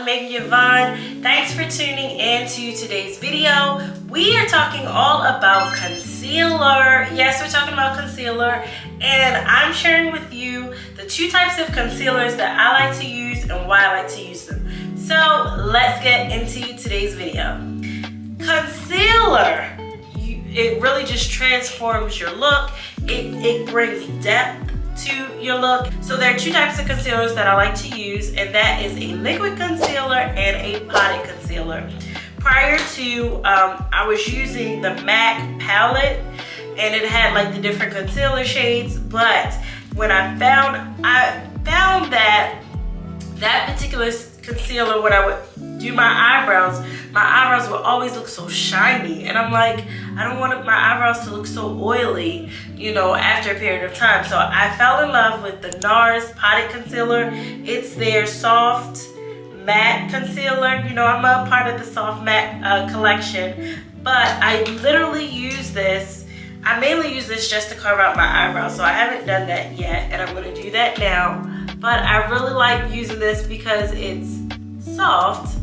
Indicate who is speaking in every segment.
Speaker 1: Megan Yvonne. Thanks for tuning in to today's video. We are talking all about concealer. Yes, we're talking about concealer, and I'm sharing with you the two types of concealers that I like to use and why I like to use them. So let's get into today's video. Concealer, it really just transforms your look. It brings depth to your look. So there are two types of concealers that I like to use, and that is a liquid concealer and a potted concealer. Prior to, I was using the MAC palette, and it had like the different concealer shades, but when I found that particular concealer, when I would do my eyebrows would always look so shiny, and I'm like, I don't want my eyebrows to look so oily, you know, after a period of time. So I fell in love with the Nars potted concealer. It's their soft matte concealer. You know, I'm a part of the soft matte collection, but I literally use this. I mainly use this just to carve out my eyebrows, so I haven't done that yet, and I'm going to do that now. But I really like using this because it's soft,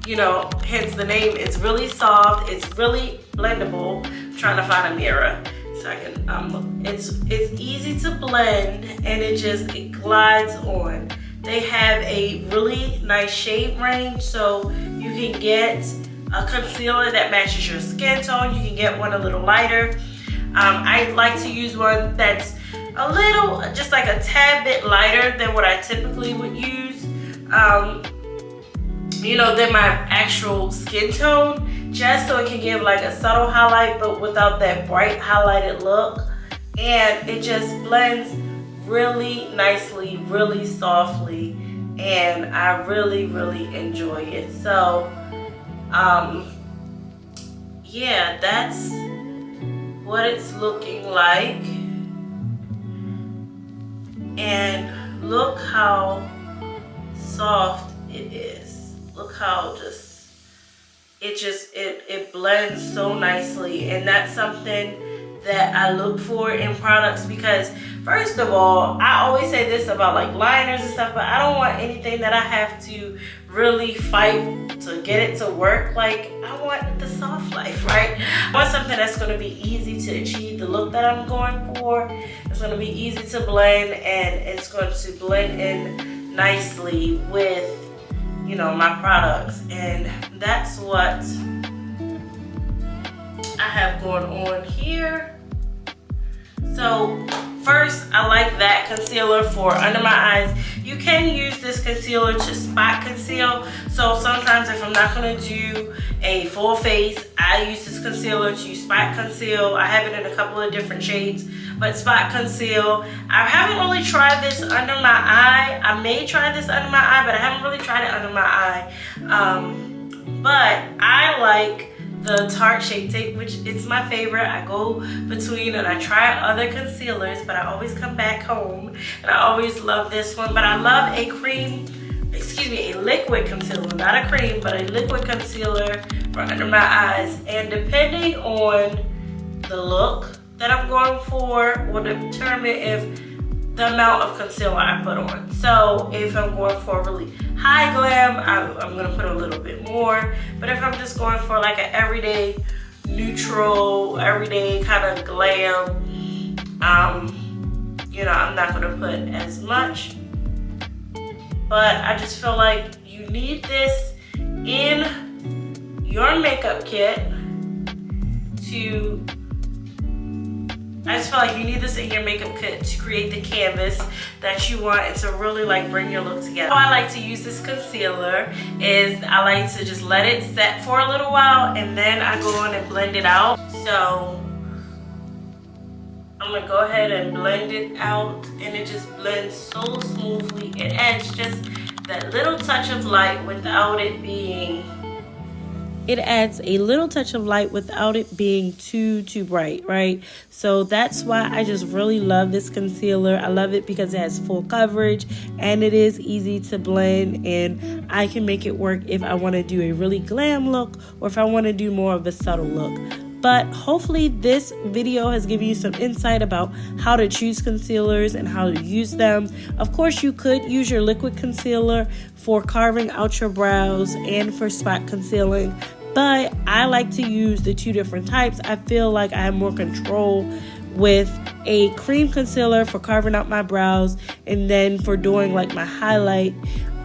Speaker 1: you know, hence the name. It's really soft, it's really blendable. I'm trying to find a mirror so I can look. It's easy to blend, and it glides on. They have a really nice shade range, so you can get a concealer that matches your skin tone. You can get one a little lighter. I like to use one that's a little, just like a tad bit lighter than what I typically would use, you know, than my actual skin tone, just so it can give like a subtle highlight but without that bright highlighted look. And it just blends really nicely, really softly, and I really enjoy it. So yeah, that's what it's looking like. And look how soft it is. Look how it blends so nicely. And that's something that I look for in products, because first of all, I always say this about like liners and stuff, but I don't want anything that I have to really fight to get it to work. Like, I want the soft life, right? I want something that's going to be easy to achieve the look that I'm going for. It's going to be easy to blend, and it's going to blend in nicely with, you know, my products. And that's what I have going on here. So first, I like that concealer for under my eyes. You can use this concealer to spot conceal. So sometimes if I'm not going to do a full face, I use this concealer to spot conceal. I have it in a couple of different shades, but spot conceal. I haven't really tried this under my eye. I may try this under my eye, but I haven't really tried it under my eye. But I like the Tarte Shape Tape, which it's my favorite. I go between and I try other concealers, but I always come back home and I always love this one. But I love a liquid concealer, not a cream, but a liquid concealer for under my eyes. And depending on the look that I'm going for will determine if the amount of concealer I put on. So if I'm going for a really high glam, I'm gonna put a little bit more. But if I'm just going for like an everyday neutral, everyday kind of glam, you know, I'm not gonna put as much. But I just feel like you need this in your makeup kit I just feel like you need this in your makeup kit to create the canvas that you want and to really like bring your look together. How I like to use this concealer is I like to just let it set for a little while, and then I go on and blend it out. So I'm gonna go ahead and blend it out, and it just blends so smoothly. It adds just that little touch of light without it being it adds a little touch of light without it being too bright, right? So that's why I just really love this concealer. I love it because it has full coverage and it is easy to blend, and I can make it work if I want to do a really glam look or if I want to do more of a subtle look. But hopefully this video has given you some insight about how to choose concealers and how to use them. Of course, you could use your liquid concealer for carving out your brows and for spot concealing, but I like to use the two different types. I feel like I have more control with a cream concealer for carving out my brows, and then for doing like my highlight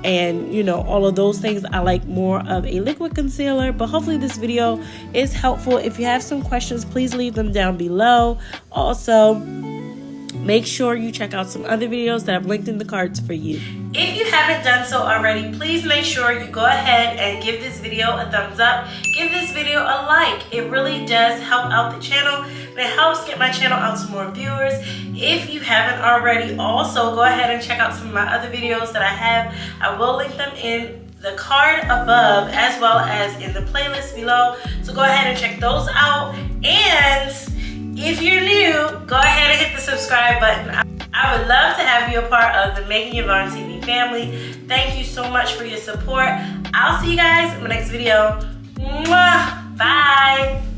Speaker 1: and, you know, all of those things, I like more of a liquid concealer. But hopefully this video is helpful. If you have some questions, please leave them down below. Also, make sure you check out some other videos that I've linked in the cards for you. If you haven't done so already, please make sure you go ahead and give this video a thumbs up. Give this video a like. It really does help out the channel, and it helps get my channel out to more viewers. If you haven't already, also go ahead and check out some of my other videos that I have. I will link them in the card above as well as in the playlist below. So go ahead and check those out. And if you're new, go ahead and hit the subscribe button. I would love to have you a part of the Making Yvonne TV family. Thank you so much for your support. I'll see you guys in my next video. Mwah! Bye!